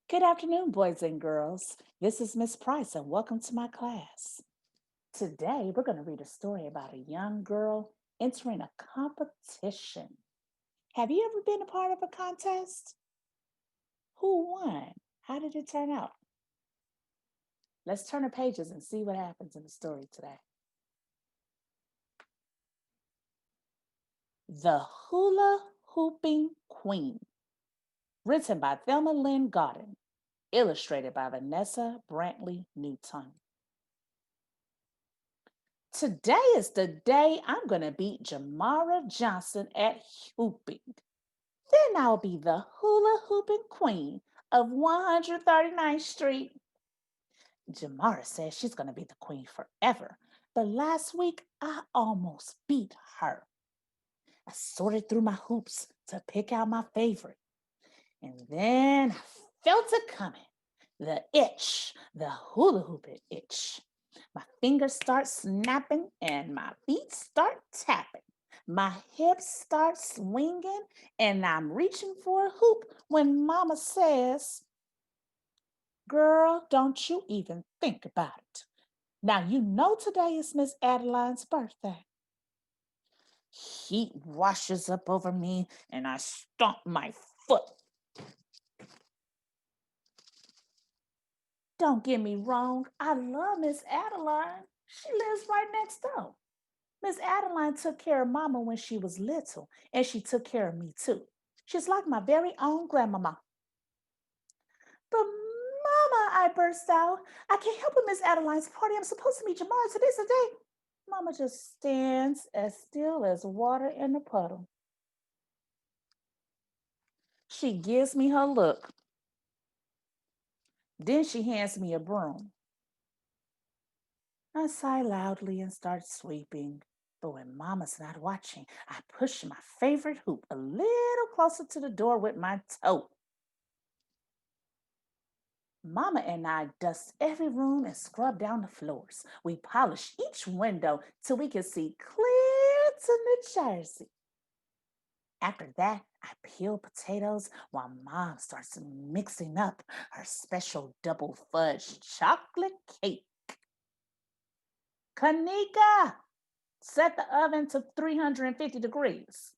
Good afternoon, boys and girls. This is Miss Price, and welcome to my class. Today, we're going to read a story about a young girl entering a competition. Have you ever been a part of a contest? Who won? How did it turn out? Let's turn the pages and see what happens in the story today. The Hula-Hooping Queen, written by Thelma Lynn Godden, illustrated by Vanessa Brantley Newton. Today is the day I'm going to beat Jamara Johnson at hooping. Then I'll be the hula hooping queen of 139th Street. Jamara says she's going to be the queen forever, but last week I almost beat her. I sorted through my hoops to pick out my favorite, and then I felt it coming. The itch, the hula hooping itch. My fingers start snapping and my feet start tapping. My hips start swinging and I'm reaching for a hoop when Mama says, "Girl, don't you even think about it. Now you know today is Miss Adeline's birthday." Heat washes up over me and I stomp my foot. Don't get me wrong, I love Miss Adeline. She lives right next door. Miss Adeline took care of Mama when she was little, and she took care of me too. She's like my very own grandmama. But Mama, I burst out, I can't help it, Miss Adeline's party. I'm supposed to meet Jamara. Today's the day. Mama just stands as still as water in a puddle. She gives me her look. Then she hands me a broom. I sigh loudly and start sweeping. But when Mama's not watching, I push my favorite hoop a little closer to the door with my toe. Mama and I dust every room and scrub down the floors. We polish each window till we can see clear to New Jersey. After that, I peel potatoes while Mom starts mixing up her special double fudge chocolate cake. Kanika, set the oven to 350 degrees,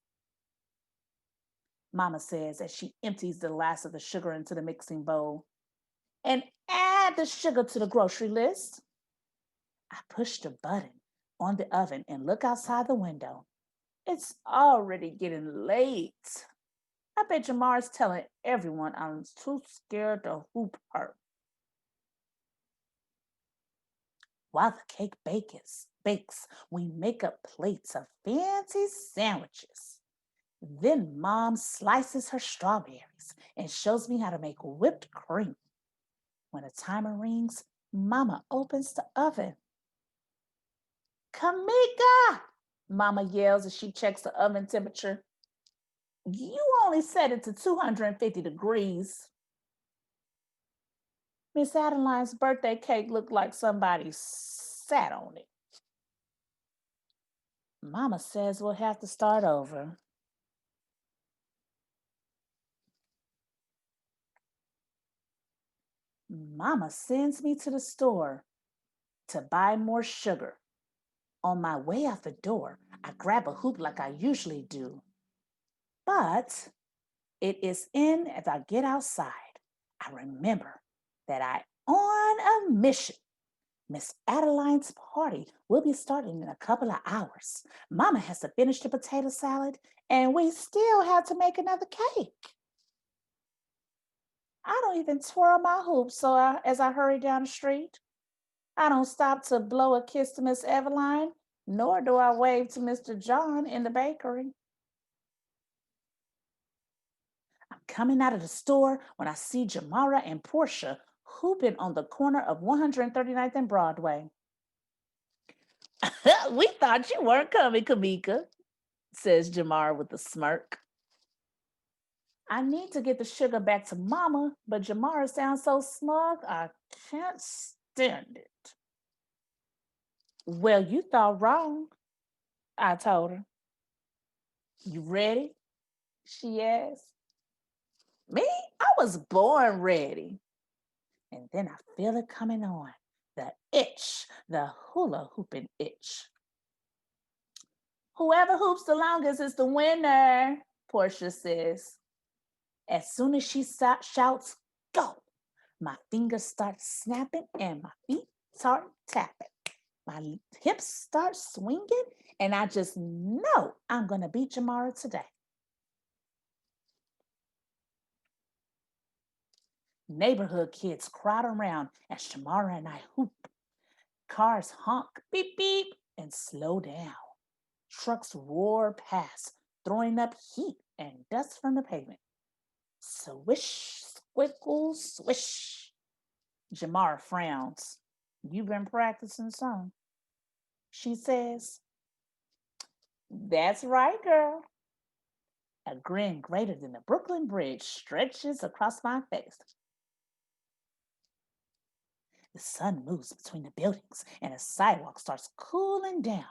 Mama says as she empties the last of the sugar into the mixing bowl. And add the sugar to the grocery list. I push the button on the oven and look outside the window. It's already getting late. I bet Jamar's telling everyone I'm too scared to hoop her. While the cake bakes, we make up plates of fancy sandwiches. Then Mom slices her strawberries and shows me how to make whipped cream. When the timer rings, Mama opens the oven. Kamika, Mama yells as she checks the oven temperature. You only set it to 250 degrees. Miss Adeline's birthday cake looked like somebody sat on it. Mama says we'll have to start over. Mama sends me to the store to buy more sugar. On my way out the door, I grab a hoop like I usually do. But it is in as I get outside. I remember that I on a mission. Miss Adeline's party will be starting in a couple of hours. Mama has to finish the potato salad, and we still have to make another cake. I don't even twirl my hoops as I hurry down the street. I don't stop to blow a kiss to Miss Eveline, nor do I wave to Mr. John in the bakery. I'm coming out of the store when I see Jamara and Portia hooping on the corner of 139th and Broadway. We thought you weren't coming, Kamika, says Jamara with a smirk. I need to get the sugar back to Mama, but Jamara sounds so smug, I can't stand it. Well, you thought wrong, I told her. You ready? She asked. Me? I was born ready. And then I feel it coming on. The itch, the hula hooping itch. Whoever hoops the longest is the winner, Portia says. As soon as she shouts, go, my fingers start snapping and my feet start tapping. My hips start swinging, and I just know I'm going to beat Jamara today. Neighborhood kids crowd around as Jamara and I hoop. Cars honk, beep, beep, and slow down. Trucks roar past, throwing up heat and dust from the pavement. Swish, squiggle, swish. Jamara frowns. You've been practicing some, she says. That's right, girl. A grin greater than the Brooklyn Bridge stretches across my face. The sun moves between the buildings and the sidewalk starts cooling down.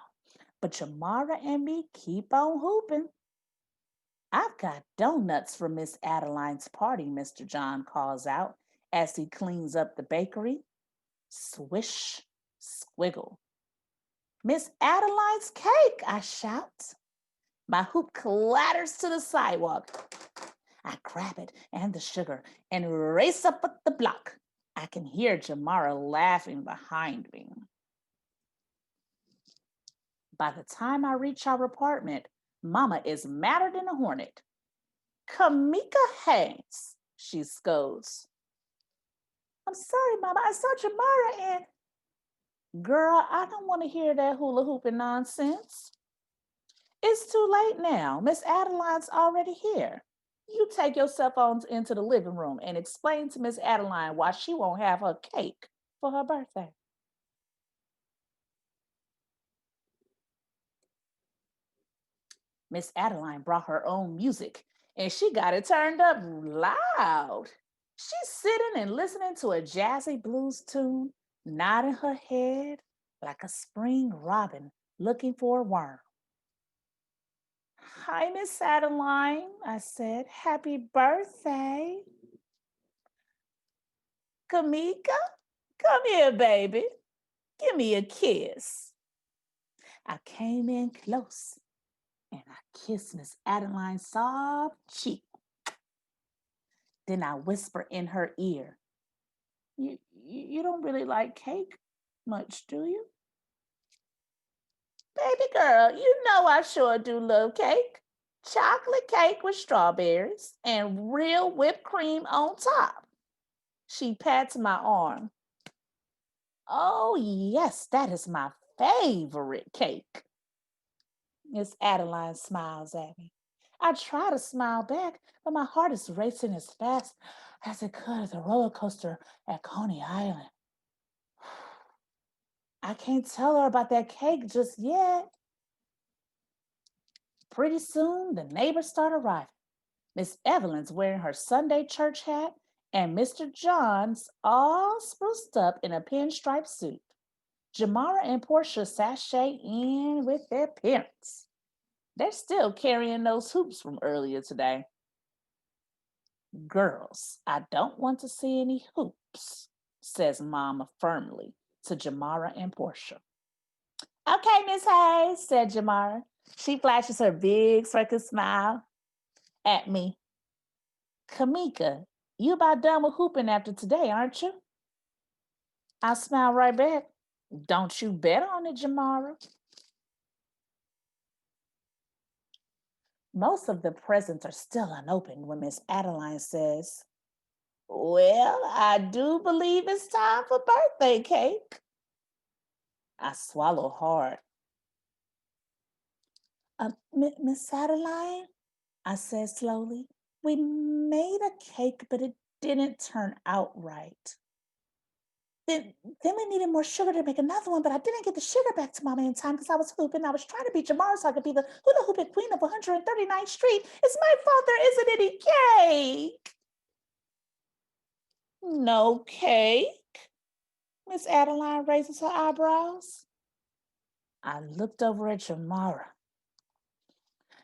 But Jamara and me keep on hooping. I've got donuts for Miss Adeline's party, Mr. John calls out as he cleans up the bakery. Swish, squiggle. Miss Adeline's cake, I shout. My hoop clatters to the sidewalk. I grab it and the sugar and race up the block. I can hear Jamara laughing behind me. By the time I reach our apartment, Mama is madder than a hornet. Kamika Haynes, she scolds. I'm sorry, Mama, I saw Jamara and... Girl, I don't want to hear that hula hooping nonsense. It's too late now. Miss Adeline's already here. You take your cell phones into the living room and explain to Miss Adeline why she won't have her cake for her birthday. Miss Adeline brought her own music and she got it turned up loud. She's sitting and listening to a jazzy blues tune, nodding her head like a spring robin looking for a worm. Hi, Miss Adeline, I said. Happy birthday. Kamika, come here, baby. Give me a kiss. I came in close and I kissed Miss Adeline's soft cheek. Then I whisper in her ear, you don't really like cake much, do you? Baby girl, you know I sure do love cake. Chocolate cake with strawberries and real whipped cream on top. She pats my arm. Oh, yes, that is my favorite cake. Miss Adeline smiles at me. I try to smile back, but my heart is racing as fast as it could at the roller coaster at Coney Island. I can't tell her about that cake just yet. Pretty soon, the neighbors start arriving. Miss Evelyn's wearing her Sunday church hat, and Mr. John's all spruced up in a pinstripe suit. Jamara and Portia sashay in with their parents. They're still carrying those hoops from earlier today. Girls, I don't want to see any hoops, says Mama firmly to Jamara and Portia. Okay, Miss Hayes, said Jamara. She flashes her big circus smile at me. Kamika, you about done with hooping after today, aren't you? I smile right back. Don't you bet on it, Jamara. Most of the presents are still unopened when Miss Adeline says, well, I do believe it's time for birthday cake. I swallow hard. Miss Adeline, I said slowly, we made a cake, but it didn't turn out right. Then we needed more sugar to make another one, but I didn't get the sugar back to Mama in time because I was hooping. I was trying to beat Jamar so I could be the hula hooping queen of 139th Street. It's my fault there isn't any cake. No cake? Miss Adeline raises her eyebrows. I looked over at Jamara.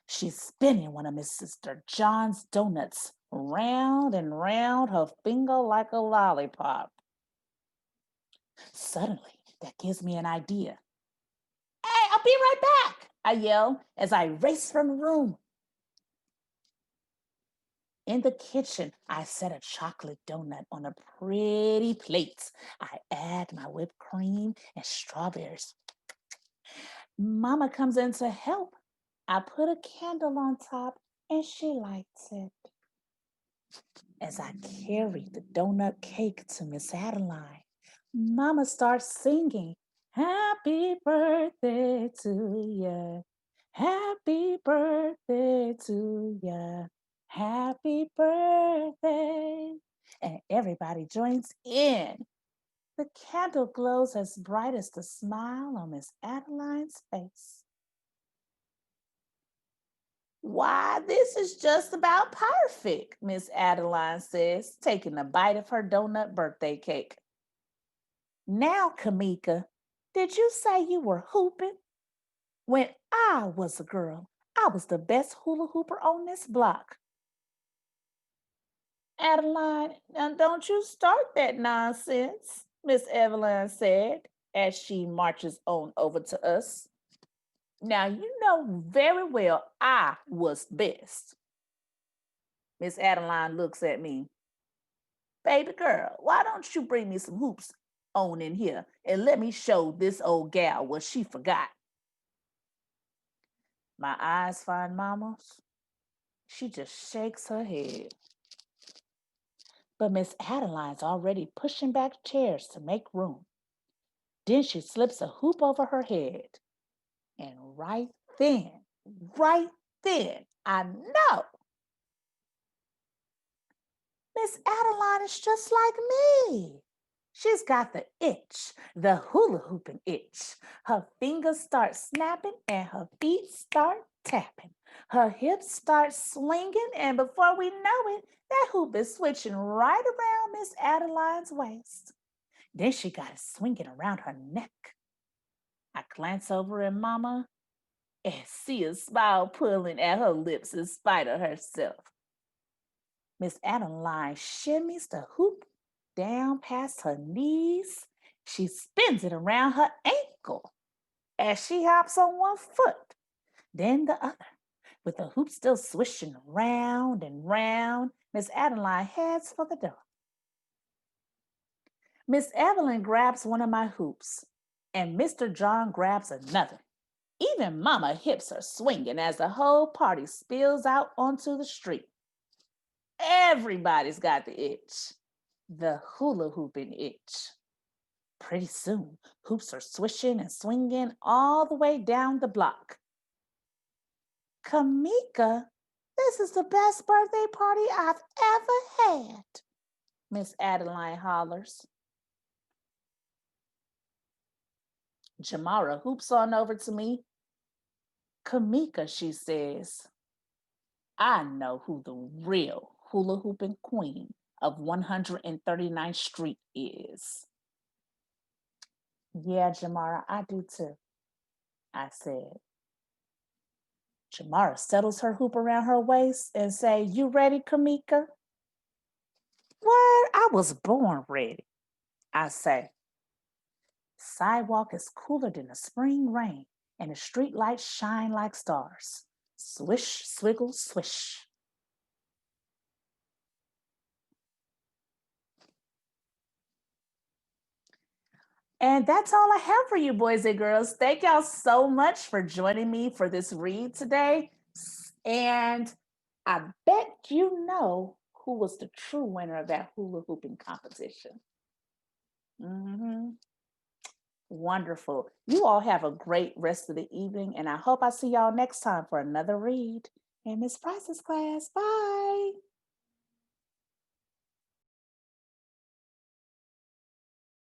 She's spinning one of Mr. John's donuts round and round her finger like a lollipop. Suddenly, that gives me an idea. Hey, I'll be right back, I yell as I race from the room. In the kitchen, I set a chocolate donut on a pretty plate. I add my whipped cream and strawberries. Mama comes in to help. I put a candle on top and she lights it. As I carry the donut cake to Miss Adeline, Mama starts singing, Happy birthday to ya. Happy birthday to ya. Happy birthday. And everybody joins in. The candle glows as bright as the smile on Miss Adeline's face. Why, this is just about perfect, Miss Adeline says, taking a bite of her donut birthday cake. Now, Kamika, did you say you were hooping? When I was a girl, I was the best hula hooper on this block. Adeline, now don't you start that nonsense, Miss Evelyn said as she marches on over to us. Now, you know very well I was best. Miss Adeline looks at me. Baby girl, why don't you bring me some hoops on in here and let me show this old gal what she forgot? My eyes find Mama's. She just shakes her head. But Miss Adeline's already pushing back chairs to make room. Then she slips a hoop over her head. And right then, I know Miss Adeline is just like me. She's got the itch, the hula hooping itch. Her fingers start snapping and her feet start tapping. Her hips start swinging, and before we know it, that hoop is switching right around Miss Adeline's waist. Then she got it swinging around her neck. I glance over at Mama and see a smile pulling at her lips in spite of herself. Miss Adeline shimmies the hoop down past her knees. She spins it around her ankle as she hops on one foot, then the other. With the hoop still swishing round and round, Miss Adeline heads for the door. Miss Evelyn grabs one of my hoops, and Mr. John grabs another. Even Mama hips are swinging as the whole party spills out onto the street. Everybody's got the itch, the hula hooping itch. Pretty soon, hoops are swishing and swinging all the way down the block. Kamika, this is the best birthday party I've ever had, Miss Adeline hollers. Jamara hoops on over to me. Kamika, she says, I know who the real hula hooping queen of 139th Street is. Yeah, Jamara, I do too, I said. Jamara settles her hoop around her waist and say, You ready, Kamika? What? I was born ready, I say. Sidewalk is cooler than the spring rain, and the street lights shine like stars. Swish, swiggle, swish. And that's all I have for you, boys and girls. Thank y'all so much for joining me for this read today. And I bet you know who was the true winner of that hula hooping competition. Mm-hmm. Wonderful. You all have a great rest of the evening, and I hope I see y'all next time for another read in Miss Price's class. Bye.